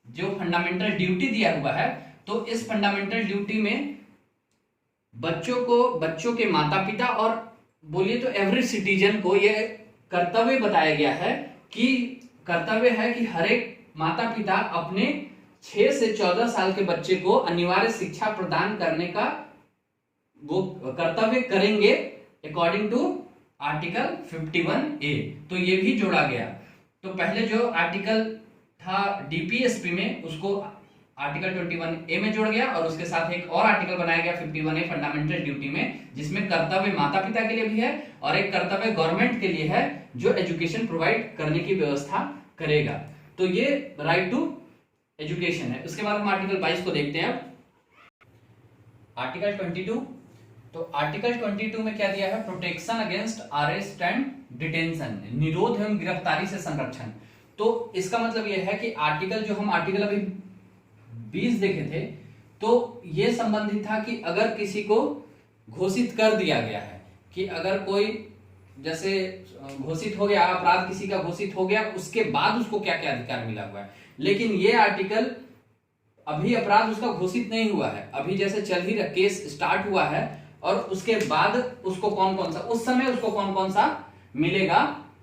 जो फंडामेंटल ड्यूटी दिया हुआ है, तो इस फंडामेंटल ड्यूटी में बच्चों के माता पिता और बोलिए तो एवरी सिटीजन को ये कर्तव्य बताया गया है कि कर्तव्य है कि हर एक माता पिता अपने 6 से 14 साल के बच्चे को अनिवार्य शिक्षा प्रदान करने का वो कर्तव्य करेंगे अकॉर्डिंग टू आर्टिकल 51A। तो ये भी जोड़ा गया। तो पहले जो आर्टिकल था डीपीएसपी में, उसको आर्टिकल 21A में जोड़ गया, और उसके साथ एक और आर्टिकल बनाया गया 51A फंडामेंटल ड्यूटी में, जिसमें कर्तव्य माता पिता के लिए भी है और एक कर्तव्य गवर्नमेंट के लिए है जो एजुकेशन प्रोवाइड करने की व्यवस्था करेगा। तो ये राइट टू एजुकेशन है। उसके बाद हम आर्टिकल 22 को देखते हैं। अब आर्टिकल 22, तो आर्टिकल 22 में क्या दिया है? Protection against arrest and detention, निरोध एवं गिरफ्तारी से संरक्षण। तो इसका मतलब यह है कि आर्टिकल जो हम आर्टिकल अभी 20 देखे थे, तो ये संबंधित था कि अगर किसी को घोषित कर दिया गया है कि अगर कोई जैसे घोषित हो गया, अपराध किसी का घोषित हो गया, उसके बाद उसको क्या क्या अधिकार मिला हुआ है। लेकिन ये आर्टिकल अभी अपराध उसका घोषित नहीं हुआ है, अभी जैसे चल ही केस स्टार्ट हुआ है, और उसके बाद उसको कौन कौन सा, उस समय उसको कौन कौन सा मिलेगा,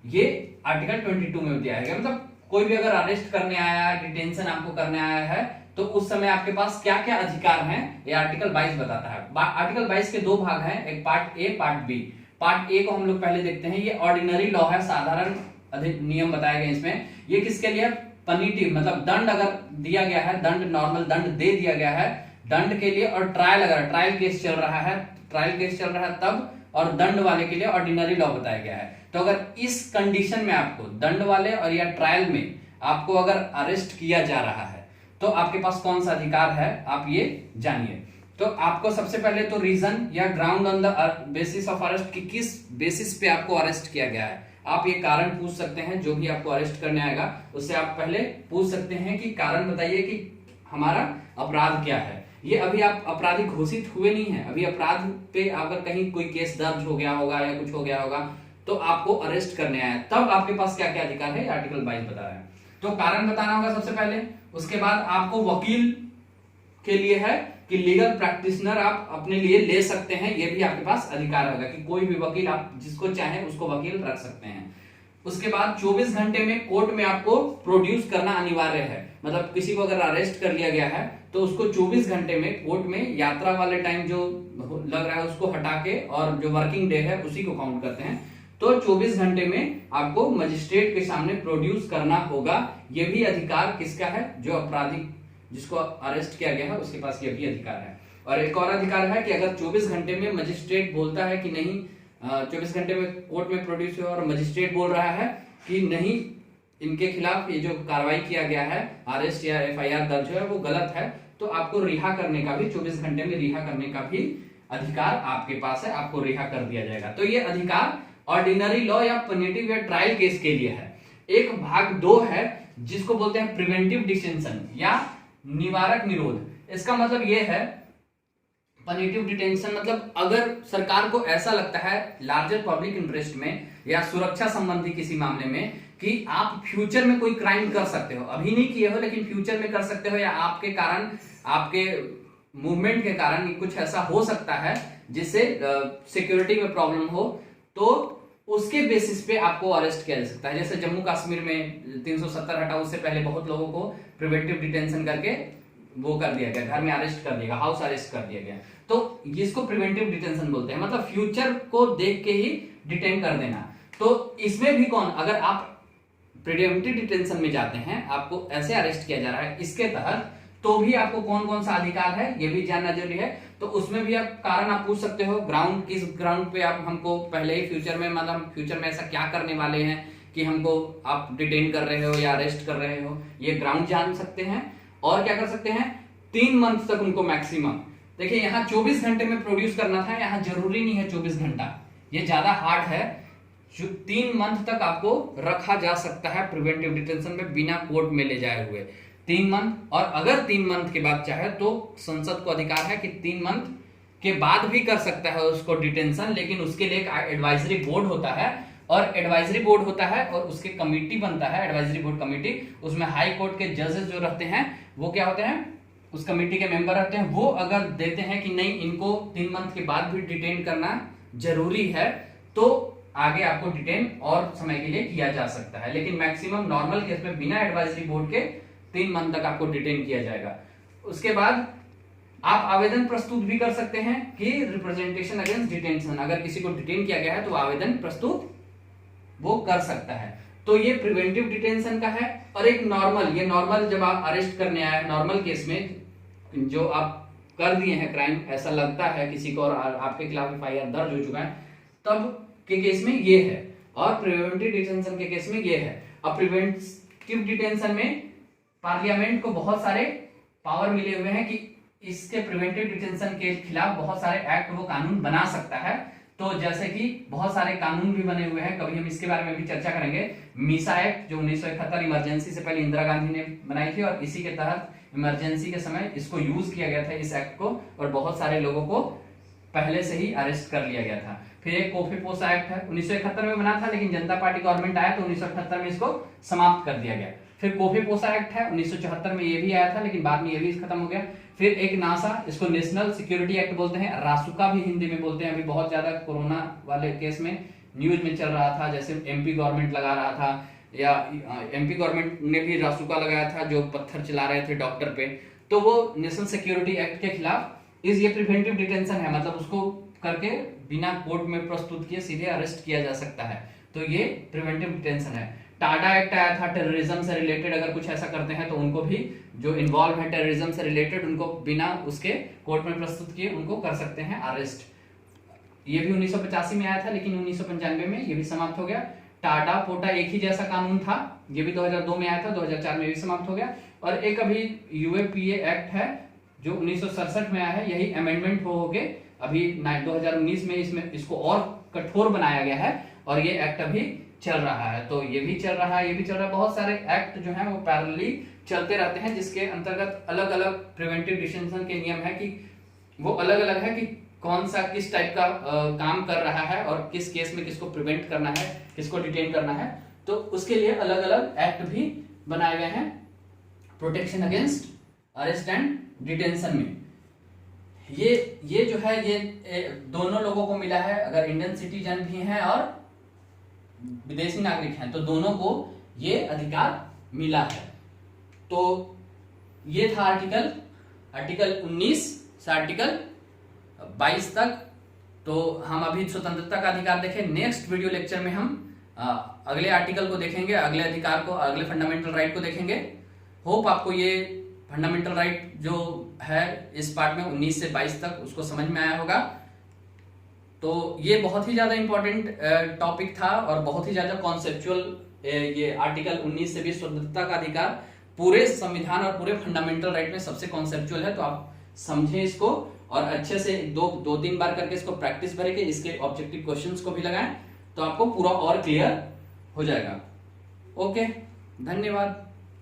ये आर्टिकल 22 में दिया है। मतलब कोई भी अगर अरेस्ट करने आया है, डिटेंशन आपको करने आया है, तो उस समय आपके पास क्या क्या अधिकार हैं, ये आर्टिकल 22 बताता है। आर्टिकल 22 के दो भाग हैं, एक part A, part B. Part A को हम लोग पहले देखते हैं। ये ऑर्डिनरी लॉ है, साधारण नियम बताए गए इसमें। ये किसके लिए? पनिटिव, मतलब दंड अगर दिया गया है, दंड नॉर्मल दंड दे दिया गया है दंड के लिए, और ट्रायल अगर ट्रायल केस चल रहा है, तब, और दंड वाले के लिए ऑर्डिनरी लॉ बताया गया है। तो अगर इस कंडीशन में आपको दंड वाले और या ट्रायल में आपको अगर अरेस्ट किया जा रहा है, तो आपके पास कौन सा अधिकार है, आप ये जानिए। तो आपको सबसे पहले तो रीजन या ground on the basis of arrest, कि किस बेसिस पे आपको अरेस्ट किया गया है, आप ये कारण पूछ सकते हैं। जो भी आपको अरेस्ट करने आएगा उससे आप पहले पूछ सकते हैं कि कारण बताइए कि हमारा अपराध क्या है। ये अभी आप अपराधी घोषित हुए नहीं है, अभी अपराध पे अगर कहीं कोई केस दर्ज हो गया होगा या कुछ हो गया होगा, तो आपको अरेस्ट करने आया, तब आपके पास क्या क्या अधिकार है, आर्टिकल 22 बता रहा है। तो कारण बताना होगा सबसे पहले, उसके बाद आपको वकील के लिए है कि लीगल प्रैक्टिशनर आप अपने लिए ले सकते हैं, ये भी आपके पास अधिकार होगा कि कोई भी वकील आप जिसको चाहे उसको वकील रख सकते हैं। उसके बाद 24 घंटे में कोर्ट में आपको प्रोड्यूस करना अनिवार्य है। मतलब किसी को अगर अरेस्ट कर लिया गया है तो उसको 24 घंटे में कोर्ट में, यात्रा वाले टाइम जो लग रहा है उसको हटा के, और जो वर्किंग डे है उसी को काउंट करते हैं, तो 24 घंटे में आपको मजिस्ट्रेट के सामने प्रोड्यूस करना होगा। ये भी अधिकार किसका है? जो अपराधी जिसको अरेस्ट किया गया है उसके पास ये भी अधिकार है। और एक और अधिकार है कि अगर 24 घंटे में मजिस्ट्रेट बोलता है कि नहीं, 24 घंटे में कोर्ट में प्रोड्यूस हुआ और मजिस्ट्रेट बोल रहा है कि नहीं, इनके खिलाफ ये जो कार्रवाई किया गया है, अरेस्ट या एफआईआर दर्ज है, वो गलत है, तो आपको रिहा करने का भी, 24 घंटे में रिहा करने का भी अधिकार आपके पास है, आपको रिहा कर दिया जाएगा। तो ये अधिकार ऑर्डिनरी लॉ या पनिटिव या ट्रायल केस के लिए है। एक भाग 2 है जिसको बोलते हैं प्रिवेंटिव डिटेंशन या निवारक निरोध। इसका मतलब ये है, पनिटिव डिटेंशन मतलब अगर सरकार को ऐसा लगता है लार्जर पब्लिक इंटरेस्ट में या सुरक्षा संबंधी किसी मामले में कि आप फ्यूचर में कोई क्राइम कर सकते हो, अभी नहीं किए हो लेकिन फ्यूचर में कर सकते हो, या आपके कारण, आपके मूवमेंट के कारण कुछ ऐसा हो सकता है जिससे सिक्योरिटी में प्रॉब्लम हो, तो उसके बेसिस पे आपको अरेस्ट किया जा सकता है। जैसे जम्मू कश्मीर में 370 हटाओ, उससे पहले बहुत लोगों को प्रिवेंटिव डिटेंशन करके वो कर दिया गया, घर में अरेस्ट कर दिया, हाउस अरेस्ट कर दिया गया, तो इसको प्रिवेंटिव डिटेंशन बोलते हैं। मतलब फ्यूचर को देख के ही डिटेन कर देना। तो इसमें भी कौन, अगर आप प्रिवेंटिव डिटेंशन में जाते हैं, आपको ऐसे अरेस्ट किया जा रहा है इसके तहत, तो भी आपको कौन कौन सा अधिकार है ये भी जानना जरूरी है। तो उसमें भी आप कारण आप पूछ सकते हो, ग्राउंड किस ग्राउंड पे आप हमको पहले ही फ्यूचर में, मतलब फ्यूचर में ऐसा क्या करने वाले हैं कि हमको आप डिटेन कर रहे हो या अरेस्ट कर रहे हो, ये ग्राउंड जान सकते हैं। और क्या कर सकते हैं, 3 मंथ तक उनको मैक्सिमम, देखिए यहाँ 24 घंटे में प्रोड्यूस करना था, यहाँ जरूरी नहीं है 24 घंटा, ये ज्यादा हार्ड है। 3 मंथ तक आपको रखा जा सकता है प्रिवेंटिव डिटेंशन में बिना कोर्ट में ले जाए हुए, 3 मंथ। और अगर 3 मंथ के बाद चाहे तो संसद को अधिकार है कि 3 मंथ के बाद भी कर सकता है उसको डिटेंशन, लेकिन उसके लिए एक एडवाइजरी बोर्ड होता है, और एडवाइजरी बोर्ड होता है और उसके कमिटी बनता है, एडवाइजरी बोर्ड कमिटी, उसमें हाई कोर्ट के जजेस जो रहते हैं वो क्या होते हैं, उस कमिटी के मेंबर रहते हैं। वो अगर देते हैं कि नहीं इनको 3 मंथ के बाद भी डिटेन करना जरूरी है, तो आगे आपको डिटेन और समय के लिए किया जा सकता है। लेकिन मैक्सिमम नॉर्मल केस में बिना एडवाइजरी बोर्ड के 3 मंथ तक आपको डिटेन किया जाएगा। उसके बाद आप आवेदन प्रस्तुत भी कर सकते हैं कि रिप्रेजेंटेशन अगेंस्ट डिटेंशन, अगर किसी को डिटेन किया गया है तो आवेदन प्रस्तुत वो कर सकता है। तो ये प्रिवेंटिव डिटेंशन का है। और एक नॉर्मल, ये नॉर्मल जब आप अरेस्ट करने आए, नॉर्मल केस में जो आप कर दिए हैं क्राइम, ऐसा लगता है किसी को और आपके खिलाफ एफआईआर दर्ज हो चुका है, तब के केस में ये है, और प्रिवेंटिव डिटेंशन के केस में ये है। अब प्रिवेंटिव डिटेंशन में पार्लियामेंट को बहुत सारे पावर मिले हुए हैं कि इसके प्रिवेंटिव डिटेंशन के खिलाफ बहुत सारे एक्ट वो कानून बना सकता है। तो जैसे कि बहुत सारे कानून भी बने हुए हैं, कभी हम इसके बारे में भी चर्चा करेंगे। मीसा एक्ट जो 1971 इमरजेंसी से पहले इंदिरा गांधी ने बनाई थी, और इसी के तहत इमरजेंसी के समय इसको यूज किया गया था, इस एक्ट को, और बहुत सारे लोगों को पहले से ही अरेस्ट कर लिया गया था। फिर एक कोफीपोसा एक्ट है, 1971 में बना था, लेकिन जनता पार्टी गवर्नमेंट आया तो 1978 में इसको समाप्त कर दिया गया। फिर कोफीपोसा एक्ट है, 1974 में ये भी आया था, लेकिन बाद में ये भी खत्म हो गया। फिर एक नासा, इसको नेशनल सिक्योरिटी एक्ट बोलते हैं, रासुका भी हिंदी में बोलते हैं। अभी बहुत ज्यादा कोरोना वाले केस में न्यूज में चल रहा था, जैसे एमपी गवर्नमेंट लगा रहा था, या एमपी गवर्नमेंट ने भी रासुका लगाया था जो पत्थर चला रहे थे डॉक्टर पे, तो वो नेशनल सिक्योरिटी एक्ट के खिलाफ ये प्रिवेंटिव डिटेंशन है, मतलब उसको करके बिना कोर्ट में प्रस्तुत किए सीधे अरेस्ट किया जा सकता है। तो ये प्रिवेंटिव डिटेंशन है। टाडा एक्ट आया था, टेररिज्म से रिलेटेड अगर कुछ ऐसा करते हैं तो उनको भी, जो इन्वॉल्व है टेररिज्म से रिलेटेड, उनको बिना उसके कोर्ट में प्रस्तुत किए उनको कर सकते हैं अरेस्ट। ये भी 1985 में आया था, लेकिन 1995 में ये भी समाप्त हो गया। टाटा पोटा एक ही जैसा कानून था, ये भी 2002 में आया था, 2004 में भी समाप्त हो गया। और एक अभी यूएपीए एक्ट है जो 1967 में आया है, यही अमेंडमेंट हो गए अभी 2019 में इसको और कठोर बनाया गया है, और ये एक्ट अभी चल रहा है। तो ये भी चल रहा है, ये भी चल रहा है। बहुत सारे एक्ट जो है वो पैरेलली चलते रहते हैं, जिसके अंतर्गत अलग अलग प्रिवेंटिव डिटेंशन के नियम है कि वो अलग अलग है कि कौन सा किस टाइप का काम कर रहा है, और किस केस में किसको प्रिवेंट करना है, किसको डिटेन करना है। तो उसके लिए अलग अलग एक्ट भी बनाए गए हैं protection against arrest and detention में। ये जो है ये दोनों लोगों को मिला है, अगर इंडियन सिटीजन भी हैं और विदेशी नागरिक हैं, तो दोनों को ये अधिकार मिला है। तो ये था आर्टिकल 19 से आर्टिकल 22 तक। तो हम अभी स्वतंत्रता का अधिकार देखें। नेक्स्ट वीडियो लेक्चर में हम अगले आर्टिकल को देखेंगे, अगले अधिकार को, अगले फंडामेंटल राइट को देखेंगे। होप आपको ये फंडामेंटल राइट जो है इस पार्ट में 19 से 22 तक उसको समझ में आया होगा। तो ये बहुत ही ज्यादा इंपॉर्टेंट टॉपिक था और बहुत ही ज्यादा कॉन्सेप्चुअल। ये आर्टिकल 19 से 20 स्वतंत्रता का अधिकार पूरे संविधान और पूरे फंडामेंटल राइट में सबसे कॉन्सेप्चुअल है। तो आप समझें इसको और अच्छे से दो तीन बार करके इसको प्रैक्टिस करेंगे, इसके ऑब्जेक्टिव क्वेश्चंस को भी लगाएं, तो आपको पूरा और क्लियर हो जाएगा। ओके, धन्यवाद।